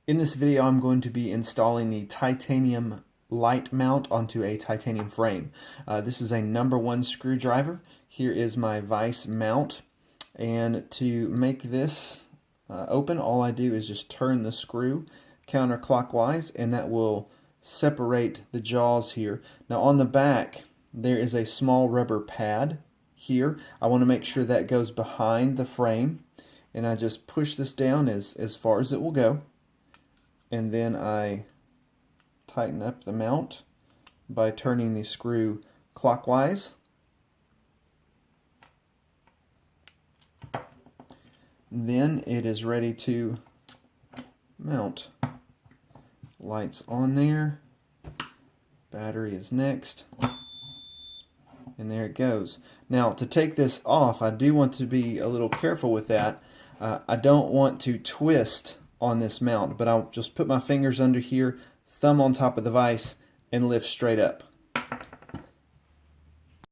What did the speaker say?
In this video, I'm going to be installing the titanium light mount onto a titanium frame. This is a #1 screwdriver. Here is my vise mount, and to make this open, all I do is just turn the screw counterclockwise, and that will separate the jaws here. Now on the back, there is a small rubber pad here. I want to make sure that goes behind the frame, and I just push this down as far as it will go. And then I tighten up the mount by turning the screw clockwise. Then it is ready to mount. Lights on there. Battery is next. And there it goes. Now to take this off, I do want to be a little careful with that. I don't want to twist on this mount, but I'll just put my fingers under here, thumb on top of the vise, and lift straight up.